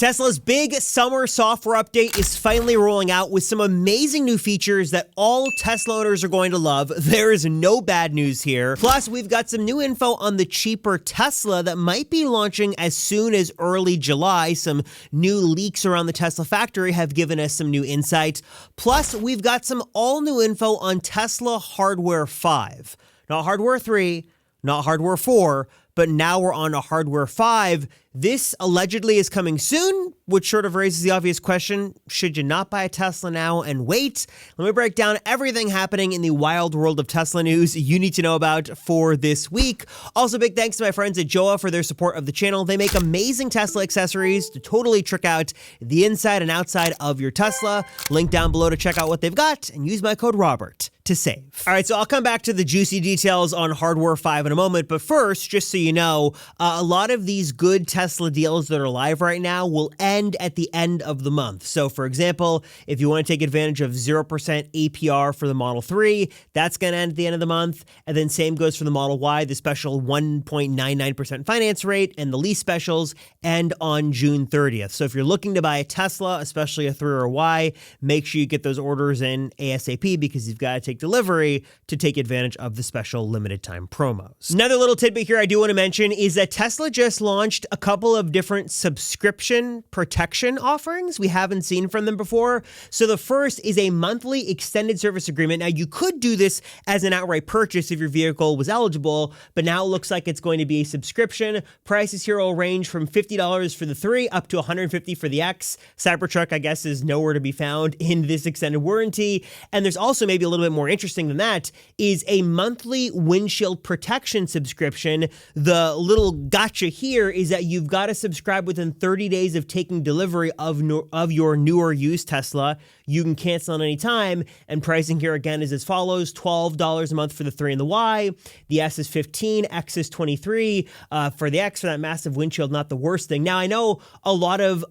Tesla's big summer software update is finally rolling out with some amazing new features that all Tesla owners are going to love. There is no bad news here. Plus, we've got some new info on the cheaper Tesla that might be launching as soon as early July. Some new leaks around the Tesla factory have given us some new insight. Plus, we've got some all new info on Tesla Hardware 5. Not Hardware 3, not Hardware 4, but now we're on a Hardware 5. This allegedly is coming soon, which sort of raises the obvious question, should you not buy a Tesla now and wait? Let me break down everything happening in the wild world of Tesla news you need to know about for this week. Also, big thanks to my friends at Joah for their support of the channel. They make amazing Tesla accessories to totally trick out the inside and outside of your Tesla. Link down below to check out what they've got and use my code Robert to save. All right, so I'll come back to the juicy details on Hardware 5 in a moment, but first, just so you know, a lot of these good Tesla deals that are live right now will end at the end of the month. So for example, if you want to take advantage of 0% APR for the Model 3, that's going to end at the end of the month. And then same goes for the Model Y, the special 1.99% finance rate and the lease specials end on June 30th. So if you're looking to buy a Tesla, especially a 3 or a Y, make sure you get those orders in ASAP because you've got to take delivery to take advantage of the special limited time promos. Another little tidbit here I do want to mention is that Tesla just launched a couple of different subscription protection offerings we haven't seen from them before. So the first is a monthly extended service agreement. Now you could do this as an outright purchase if your vehicle was eligible, but now it looks like it's going to be a subscription. Prices here will range from $50 for the 3 up to $150 for the X. Cybertruck, I guess, is nowhere to be found in this extended warranty. And there's also maybe a little bit more interesting than that is a monthly windshield protection subscription. The little gotcha here is that you've got to subscribe within 30 days of taking delivery of your newer used Tesla. You can cancel at any time, and pricing here again is as follows: $12 a month for the 3 and the Y. The S is $15, X is $23. For the X, for that massive windshield, not the worst thing. Now, I know a lot of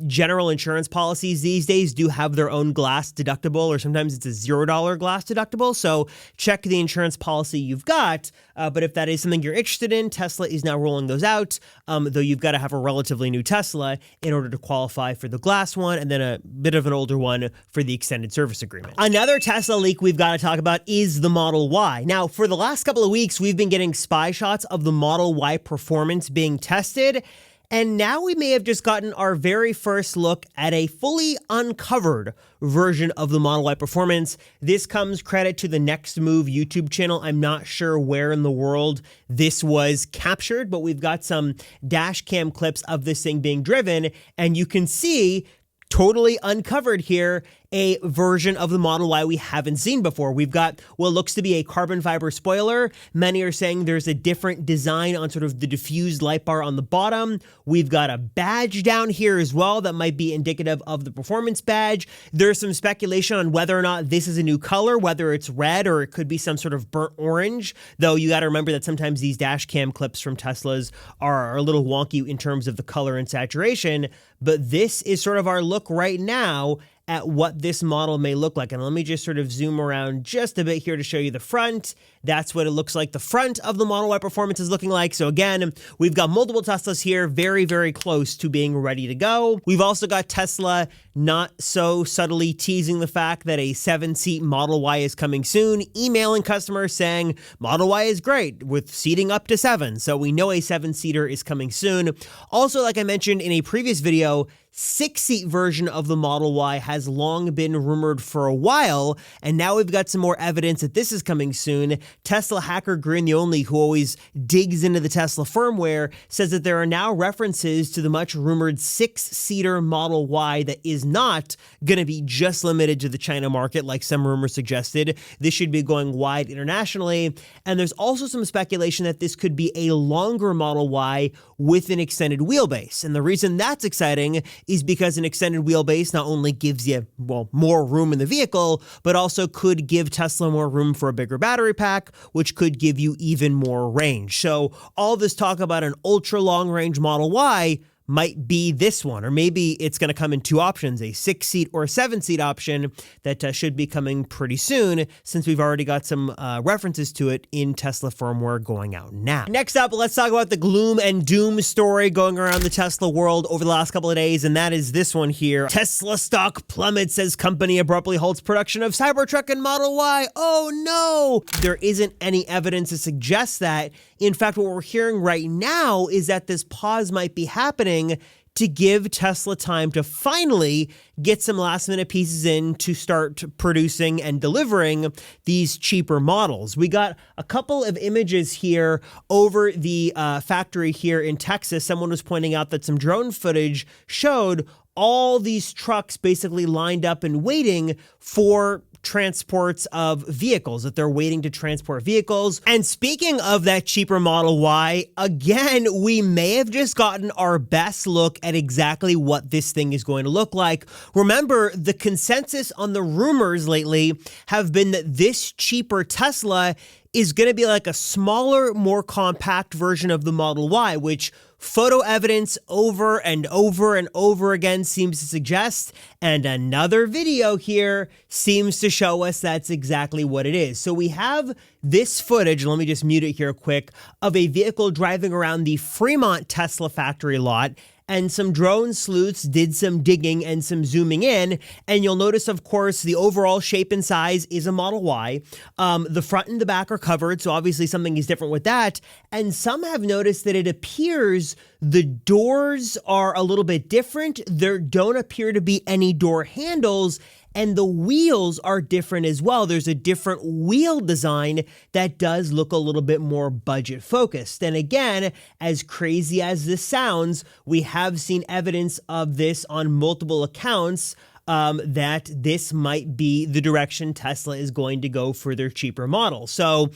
general insurance policies these days do have their own glass deductible, or sometimes it's a $0 glass deductible, so check the insurance policy you've got. But if that is something you're interested in, Tesla is now rolling those out, though you've got to have a relatively new Tesla in order to qualify for the glass one, and then a bit of an older one for the extended service agreement. Another Tesla leak we've got to talk about is the Model Y. Now, for the last couple of weeks, we've been getting spy shots of the Model Y performance being tested, and now we may have just gotten our very first look at a fully uncovered version of the Model Y performance. This comes credit to the Next Move YouTube channel. I'm not sure where in the world this was captured, but we've got some dash cam clips of this thing being driven, and you can see totally uncovered here a version of the Model Y we haven't seen before. We've got what looks to be a carbon fiber spoiler. Many are saying there's a different design on sort of the diffused light bar on the bottom. We've got a badge down here as well that might be indicative of the performance badge. There's some speculation on whether or not this is a new color, whether it's red or it could be some sort of burnt orange, though you got to remember that sometimes these dash cam clips from Teslas are a little wonky in terms of the color and saturation, but this is sort of our look right now at what this model may look like. And let me just sort of zoom around just a bit here to show you the front. That's what it looks like the front of the Model Y performance is looking like. So again, we've got multiple Teslas here, very, very close to being ready to go. We've also got Tesla not so subtly teasing the fact that a 7-seat Model Y is coming soon, emailing customers saying Model Y is great with seating up to 7. So we know a 7-seater is coming soon. Also, like I mentioned in a previous video, 6-seat version of the Model Y has long been rumored for a while, and now we've got some more evidence that this is coming soon. Tesla hacker Green the Only, who always digs into the Tesla firmware, says that there are now references to the much rumored 6-seater Model Y that is not going to be just limited to the China market like some rumors suggested. This should be going wide internationally, and there's also some speculation that this could be a longer Model Y with an extended wheelbase. And the reason that's exciting is because an extended wheelbase not only gives you, well, more room in the vehicle, but also could give Tesla more room for a bigger battery pack, which could give you even more range. So all this talk about an ultra long range Model Y might be this one, or maybe it's going to come in two options, a 6-seat or a 7-seat option that should be coming pretty soon, since we've already got some references to it in Tesla firmware going out now. Next up, let's talk about the gloom and doom story going around the Tesla world over the last couple of days, and that is this one here. Tesla stock plummets as company abruptly halts production of Cybertruck and Model Y. Oh no! There isn't any evidence to suggest that. In fact, what we're hearing right now is that this pause might be happening to give Tesla time to finally get some last minute pieces in to start producing and delivering these cheaper models. We got a couple of images here over the factory here in Texas. Someone was pointing out that some drone footage showed all these trucks basically lined up and waiting for transports of vehicles, that they're waiting to transport vehicles. And speaking of that cheaper Model Y, again, we may have just gotten our best look at exactly what this thing is going to look like. Remember, the consensus on the rumors lately have been that this cheaper Tesla is going to be like a smaller, more compact version of the Model Y, which photo evidence over and over and over again seems to suggest, and another video here seems to show us that's exactly what it is. So we have this footage, let me just mute it here quick, of a vehicle driving around the Fremont Tesla factory lot, and some drone sleuths did some digging and some zooming in, and you'll notice, of course, the overall shape and size is a Model Y. The front and the back are covered, so obviously something is different with that, and some have noticed that it appears the doors are a little bit different. There don't appear to be any door handles, and the wheels are different as well. There's a different wheel design that does look a little bit more budget focused. And again, as crazy as this sounds, we have seen evidence of this on multiple accounts, that this might be the direction Tesla is going to go for their cheaper model. So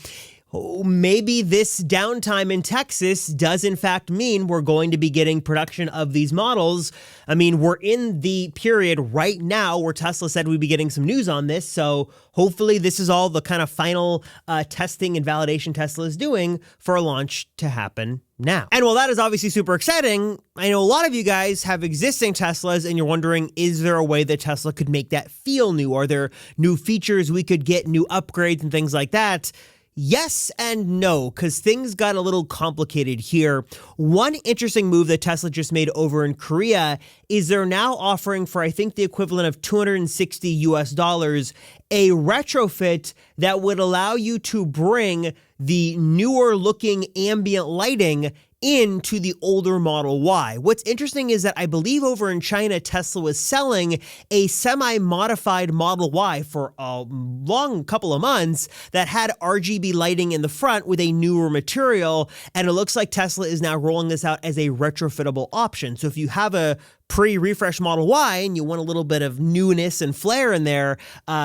maybe this downtime in Texas does in fact mean we're going to be getting production of these models. I mean, we're in the period right now where Tesla said we'd be getting some news on this, so hopefully this is all the kind of final testing and validation Tesla is doing for a launch to happen now. And while that is obviously super exciting, I know a lot of you guys have existing Teslas and you're wondering, is there a way that Tesla could make that feel new? Are there new features we could get, new upgrades and things like that? Yes and no, because things got a little complicated here. One interesting move that Tesla just made over in Korea is they're now offering for, I think, the equivalent of $260 a retrofit that would allow you to bring the newer looking ambient lighting into the older Model Y. What's interesting is that I believe over in China, Tesla was selling a semi-modified Model Y for a long couple of months that had RGB lighting in the front with a newer material, and it looks like Tesla is now rolling this out as a retrofittable option. So if you have a pre-refresh Model Y and you want a little bit of newness and flair in there,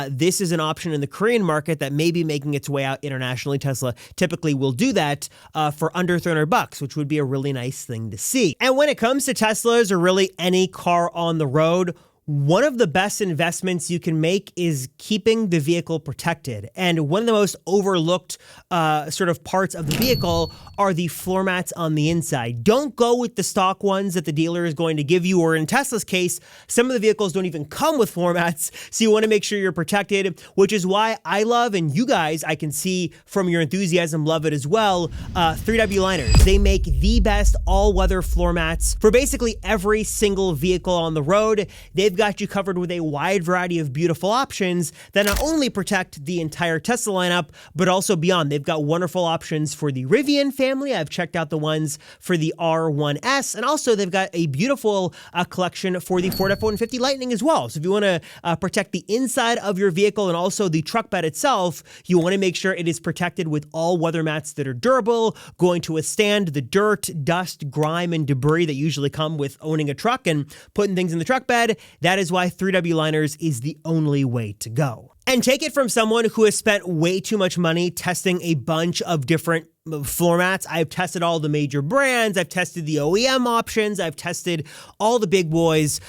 this is an option in the Korean market that may be making its way out internationally. Tesla typically will do that for under $300, which would be a really nice thing to see. And when it comes to Teslas or really any car on the road, one of the best investments you can make is keeping the vehicle protected. And one of the most overlooked sort of parts of the vehicle are the floor mats on the inside. Don't go with the stock ones that the dealer is going to give you, or in Tesla's case, some of the vehicles don't even come with floor mats, so you want to make sure you're protected, which is why I love, and you guys, I can see from your enthusiasm, love it as well, 3W Liners. They make the best all-weather floor mats for basically every single vehicle on the road. They've got you covered with a wide variety of beautiful options that not only protect the entire Tesla lineup, but also beyond. They've got wonderful options for the Rivian family. I've checked out the ones for the R1S, and also they've got a beautiful collection for the Ford F-150 Lightning as well. So if you want to protect the inside of your vehicle and also the truck bed itself, you want to make sure it is protected with all weather mats that are durable, going to withstand the dirt, dust, grime, and debris that usually come with owning a truck and putting things in the truck bed. That is why 3W Liners is the only way to go. And take it from someone who has spent way too much money testing a bunch of different floor mats. I've tested all the major brands. I've tested the OEM options. I've tested all the big boys.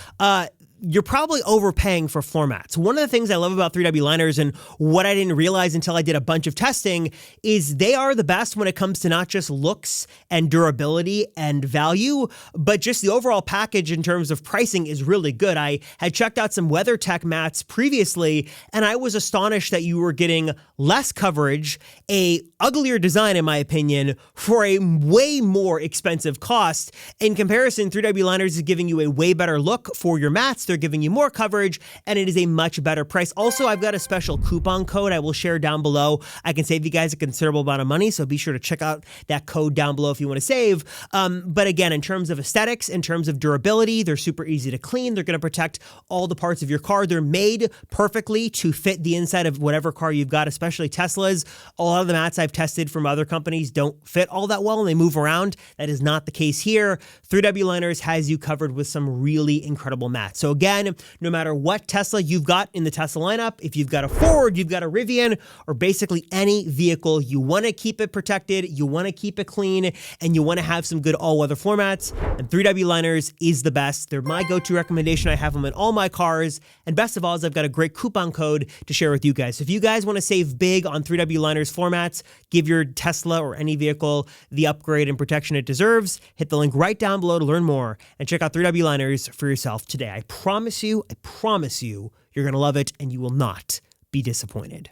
you're probably overpaying for floor mats. One of the things I love about 3W liners, and what I didn't realize until I did a bunch of testing, is they are the best when it comes to not just looks and durability and value, but just the overall package in terms of pricing is really good. I had checked out some WeatherTech mats previously, and I was astonished that you were getting less coverage, a uglier design in my opinion, for a way more expensive cost. In comparison, 3W liners is giving you a way better look for your mats. They're giving you more coverage, and it is a much better price. Also, I've got a special coupon code I will share down below. I can save you guys a considerable amount of money, so be sure to check out that code down below if you want to save. But again, in terms of aesthetics, in terms of durability, they're super easy to clean. They're going to protect all the parts of your car. They're made perfectly to fit the inside of whatever car you've got, especially Teslas. A lot of the mats I've tested from other companies don't fit all that well, and they move around. That is not the case here. 3W liners has you covered with some really incredible mats. So again, no matter what Tesla you've got in the Tesla lineup, if you've got a Ford, you've got a Rivian, or basically any vehicle, you want to keep it protected, you want to keep it clean, and you want to have some good all-weather floor mats, and 3W liners is the best. They're my go-to recommendation. I have them in all my cars, and best of all is I've got a great coupon code to share with you guys. So if you guys want to save big on 3W liners floor mats, give your Tesla or any vehicle the upgrade and protection it deserves, hit the link right down below to learn more, and check out 3W liners for yourself today. I promise you, you're going to love it, and you will not be disappointed.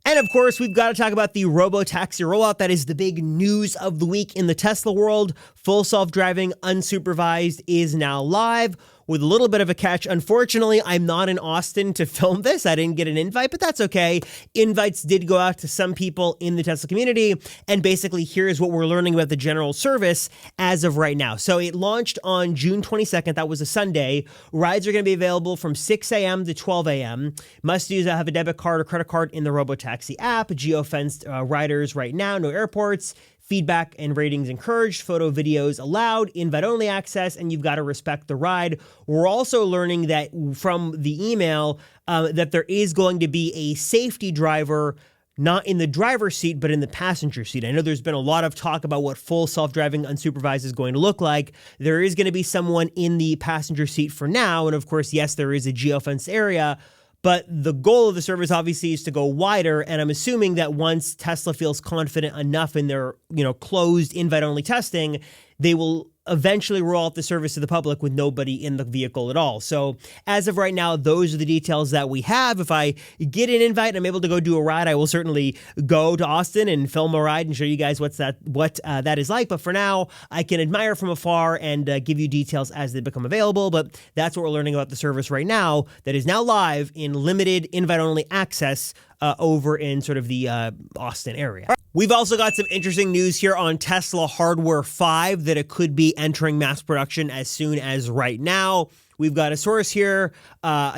And of course, we've got to talk about the Robo Taxi rollout. That is the big news of the week in the Tesla world. Full self-driving, unsupervised is now live, with a little bit of a catch. Unfortunately, I'm not in Austin to film this. I didn't get an invite, but that's okay. Invites did go out to some people in the Tesla community, and basically here's what we're learning about the general service as of right now. So it launched on June 22nd. That was a Sunday. Rides are going to be available from 6 a.m. to 12 a.m. Must use have a debit card or credit card in the Robo Taxi app. Geo-fenced riders right now, no airports. Feedback and ratings encouraged, photo videos allowed, invite-only access, and you've got to respect the ride. We're also learning that from the email that there is going to be a safety driver, not in the driver's seat, but in the passenger seat. I know there's been a lot of talk about what full self-driving unsupervised is going to look like. There is going to be someone in the passenger seat for now, and of course, yes, there is a geofenced area, but the goal of the service obviously is to go wider, and I'm assuming that once Tesla feels confident enough in their, closed invite-only testing, they will eventually roll out the service to the public with nobody in the vehicle at all. So as of right now, those are the details that we have. If I get an invite and I'm able to go do a ride, I will certainly go to Austin and film a ride and show you guys what that is like. But for now, I can admire from afar and give you details as they become available. But that's what we're learning about the service right now, that is now live in limited invite-only access over in sort of the Austin area. We've also got some interesting news here on Tesla Hardware 5 that it could be entering mass production as soon as right now. We've got a source here.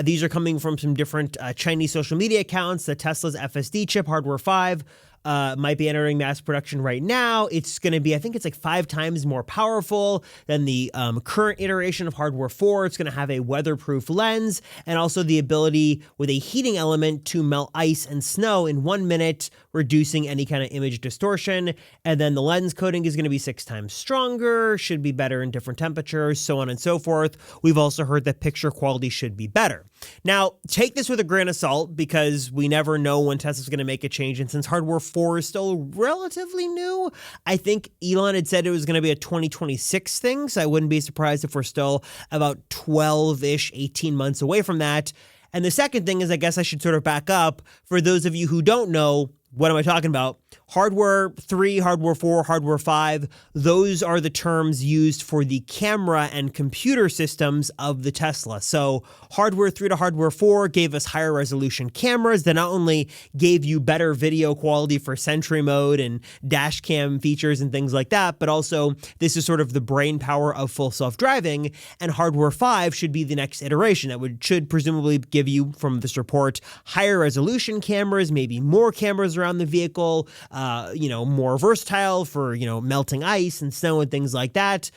These are coming from some different Chinese social media accounts. The Tesla's FSD chip, Hardware 5, might be entering mass production right now. It's going to be, I think it's like 5 times more powerful than the current iteration of Hardware 4. It's going to have a weatherproof lens and also the ability with a heating element to melt ice and snow in 1 minute, reducing any kind of image distortion. And then the lens coating is going to be 6 times stronger, should be better in different temperatures, so on and so forth. We've also heard that picture quality should be better. Now, take this with a grain of salt because we never know when Tesla's going to make a change. And since Hardware 4 is still relatively new, I think Elon had said it was going to be a 2026 thing. So I wouldn't be surprised if we're still about 12-ish, 18 months away from that. And the second thing is, I guess I should sort of back up. For those of you who don't know, what am I talking about? Hardware 3, Hardware 4, Hardware 5, those are the terms used for the camera and computer systems of the Tesla. So Hardware 3 to Hardware 4 gave us higher resolution cameras that not only gave you better video quality for Sentry mode and dash cam features and things like that, but also this is sort of the brain power of full self-driving, and Hardware 5 should be the next iteration that should presumably give you, from this report, higher resolution cameras, maybe more cameras around the vehicle, more versatile for, melting ice and snow and things like that.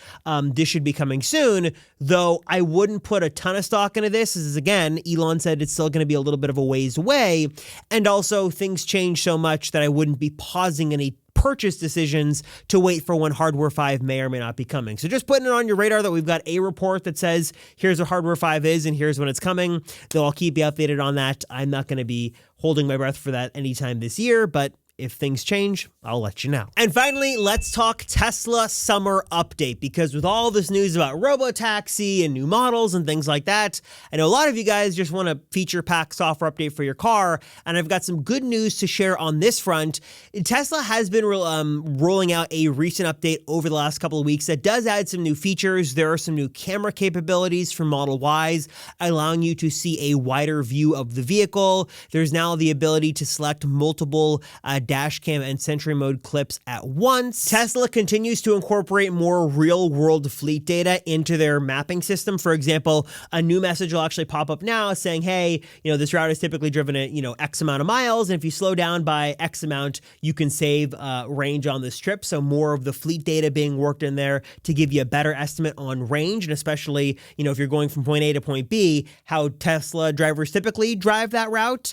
This should be coming soon, though I wouldn't put a ton of stock into this. As again, Elon said it's still going to be a little bit of a ways away. And also things change so much that I wouldn't be pausing any purchase decisions to wait for when Hardware 5 may or may not be coming. So just putting it on your radar that we've got a report that says, here's what Hardware 5 is and here's when it's coming. Though I'll keep you updated on that. I'm not going to be holding my breath for that anytime this year, but if things change, I'll let you know. And finally, let's talk Tesla summer update, because with all this news about Robo Taxi and new models and things like that, I know a lot of you guys just want a feature pack software update for your car, and I've got some good news to share on this front. Tesla has been rolling out a recent update over the last couple of weeks that does add some new features. There are some new camera capabilities for Model Ys, allowing you to see a wider view of the vehicle. There's now the ability to select multiple dash cam and Sentry mode clips at once. Tesla continues to incorporate more real-world fleet data into their mapping system. For example, a new message will actually pop up now saying, hey, this route is typically driven at, X amount of miles, and if you slow down by X amount, you can save range on this trip. So more of the fleet data being worked in there to give you a better estimate on range, and especially, if you're going from point A to point B, how Tesla drivers typically drive that route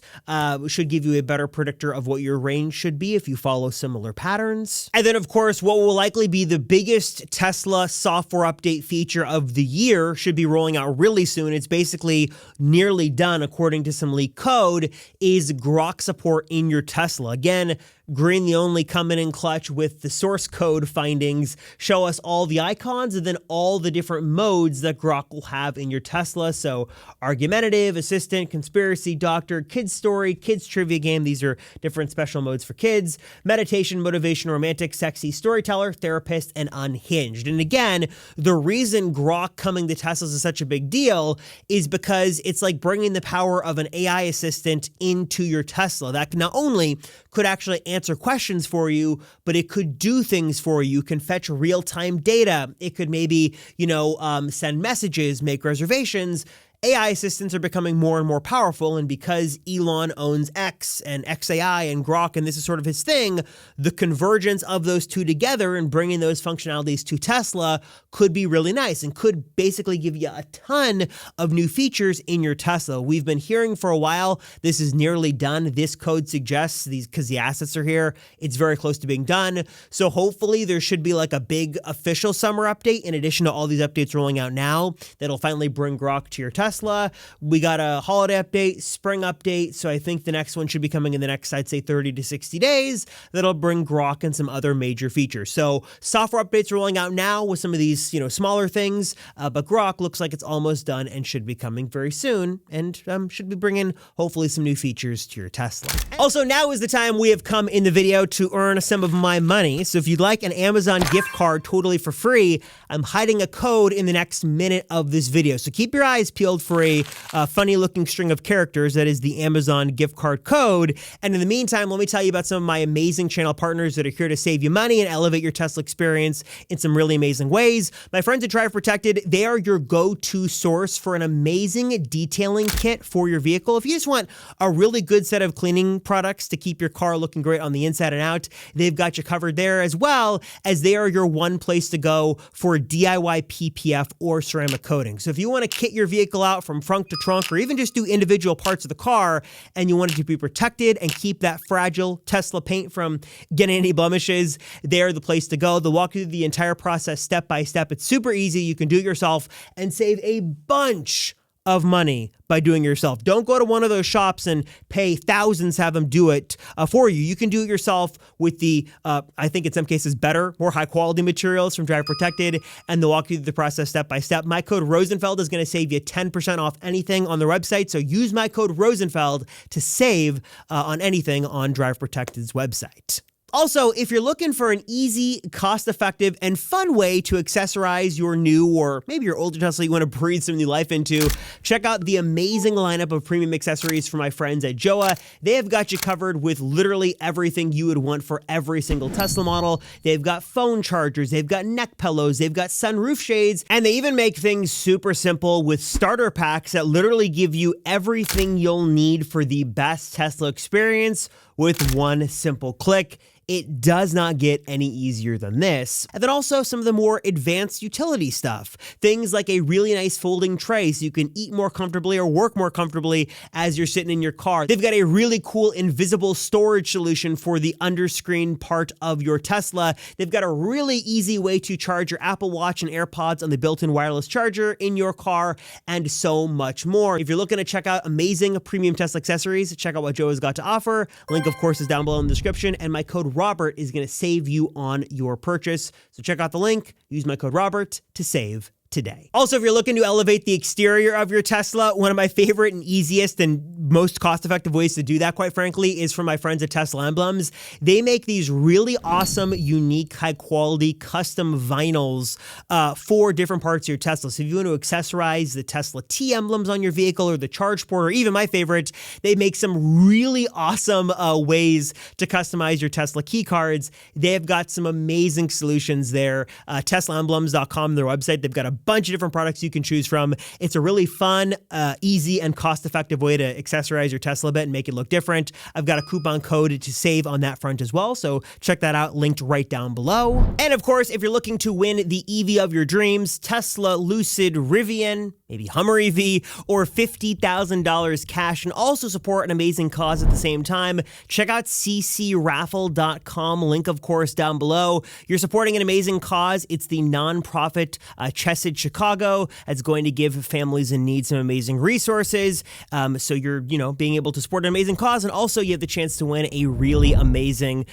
should give you a better predictor of what your range should be if you follow similar patterns. And then, of course, what will likely be the biggest Tesla software update feature of the year should be rolling out really soon. It's basically nearly done, according to some leaked code, is Grock Support in your Tesla. Again, Green the only coming in clutch with the source code findings, show us all the icons and then all the different modes that Grock will have in your Tesla. So argumentative, assistant, conspiracy, doctor, kids story, kids trivia game. These are different special modes for kids. Meditation, motivation, romantic, sexy, storyteller, therapist, and unhinged. And again, the reason Grock coming to Teslas is such a big deal is because it's like bringing the power of an AI assistant into your Tesla that not only could actually answer questions for you, but it could do things for you. It can fetch real-time data. It could maybe, send messages, make reservations. AI assistants are becoming more and more powerful, and because Elon owns X and XAI and Grock, and this is sort of his thing, the convergence of those two together and bringing those functionalities to Tesla could be really nice and could basically give you a ton of new features in your Tesla. We've been hearing for a while, this is nearly done. This code suggests because the assets are here, it's very close to being done. So hopefully there should be like a big official summer update in addition to all these updates rolling out now that'll finally bring Grock to your Tesla. We got a holiday update, spring update, so I think the next one should be coming in the next, I'd say, 30 to 60 days. That'll bring Grock and some other major features. So software updates rolling out now with some of these, smaller things, but Grock looks like it's almost done and should be coming very soon, and should be bringing hopefully some new features to your Tesla. Also, now is the time we have come in the video to earn some of my money. So if you'd like an Amazon gift card totally for free, I'm hiding a code in the next minute of this video. So keep your eyes peeled for a funny looking string of characters that is the Amazon gift card code. And in the meantime, let me tell you about some of my amazing channel partners that are here to save you money and elevate your Tesla experience in some really amazing ways. My friends at Drive Protected, they are your go-to source for an amazing detailing kit for your vehicle. If you just want a really good set of cleaning products to keep your car looking great on the inside and out, they've got you covered there, as well as they are your one place to go for DIY PPF or ceramic coating. So if you want to kit your vehicle out from front to trunk, or even just do individual parts of the car, and you want it to be protected and keep that fragile Tesla paint from getting any blemishes, they're the place to go. They'll walk you through the entire process step by step. It's super easy. You can do it yourself and save a bunch of money by doing it yourself. Don't go to one of those shops and pay thousands to have them do it for you. You can do it yourself with the, I think in some cases, better, more high quality materials from Drive Protected, and they'll walk you through the process step by step. My code Rosenfeld is going to save you 10% off anything on the website. So use my code Rosenfeld to save on anything on Drive Protected's website. Also, if you're looking for an easy, cost-effective, and fun way to accessorize your new or maybe your older Tesla you want to breathe some new life into, check out the amazing lineup of premium accessories from my friends at Joah. They have got you covered with literally everything you would want for every single Tesla model. They've got phone chargers, they've got neck pillows, they've got sunroof shades, and they even make things super simple with starter packs that literally give you everything you'll need for the best Tesla experience with one simple click. it does not get any easier than this. And then also some of the more advanced utility stuff. Things like a really nice folding tray so you can eat more comfortably or work more comfortably as you're sitting in your car. They've got a really cool invisible storage solution for the underscreen part of your Tesla. They've got a really easy way to charge your Apple Watch and AirPods on the built-in wireless charger in your car, and so much more. If you're looking to check out amazing premium Tesla accessories, check out what Joah's got to offer. Link, of course, is down below in the description, and my code Robert is going to save you on your purchase. So check out the link, use my code Robert to save today. Also, if you're looking to elevate the exterior of your Tesla, one of my favorite and easiest and most cost-effective ways to do that, quite frankly, is from my friends at Tesla Emblems. They make these really awesome, unique, high-quality, custom vinyls for different parts of your Tesla. So if you want to accessorize the Tesla T emblems on your vehicle or the charge port, or even my favorite, they make some really awesome ways to customize your Tesla key cards. They have got some amazing solutions there. TeslaEmblems.com, their website, they've got a bunch of different products you can choose from. It's a really fun, easy, and cost-effective way to accessorize your Tesla a bit and make it look different. I've got a coupon code to save on that front as well, so check that out, linked right down below. And of course, if you're looking to win the EV of your dreams, Tesla Lucid Rivian, maybe Hummer EV, or $50,000 cash, and also support an amazing cause at the same time, check out ccraffle.com, link of course down below. You're supporting an amazing cause. It's the nonprofit Chesed Chicago that's going to give families in need some amazing resources. So you're, being able to support an amazing cause, and also you have the chance to win a really amazing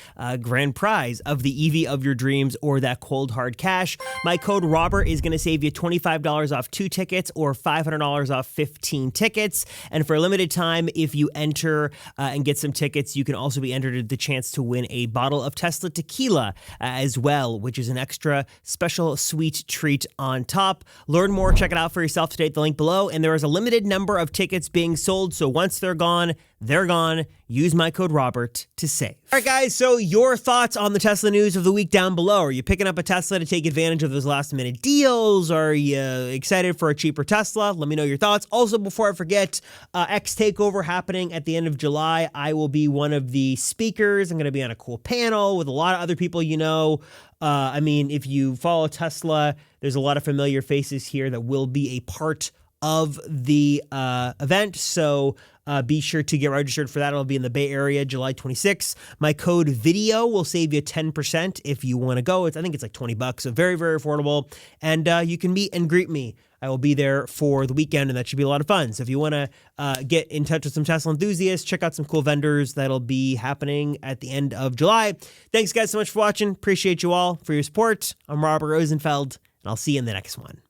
grand prize of the EV of your dreams or that cold hard cash. My code Robert is going to save you $25 off 2 tickets or $500 off 15 tickets. And for a limited time, if you enter and get some tickets, you can also be entered the chance to win a bottle of Tesla tequila as well, which is an extra special sweet treat on top. Learn more, check it out for yourself today at the link below. And there is a limited number of tickets being sold, so once they're gone, they're gone. Use my code Robert to save. All right, guys, so your thoughts on the Tesla news of the week down below. Are you picking up a Tesla to take advantage of those last-minute deals? Are you excited for a cheaper Tesla? Let me know your thoughts. Also, before I forget, X Takeover happening at the end of July. I will be one of the speakers. I'm going to be on a cool panel with a lot of other people you know. If you follow Tesla, there's a lot of familiar faces here that will be a part of the event. So be sure to get registered for that. It'll be in the Bay Area, July 26th. My code VIDEO will save you 10% if you want to go. I think it's like $20, so very, very affordable. And you can meet and greet me. I will be there for the weekend, and that should be a lot of fun. So if you want to get in touch with some Tesla enthusiasts, check out some cool vendors that'll be happening at the end of July. Thanks, guys, so much for watching. Appreciate you all for your support. I'm Robert Rosenfeld, and I'll see you in the next one.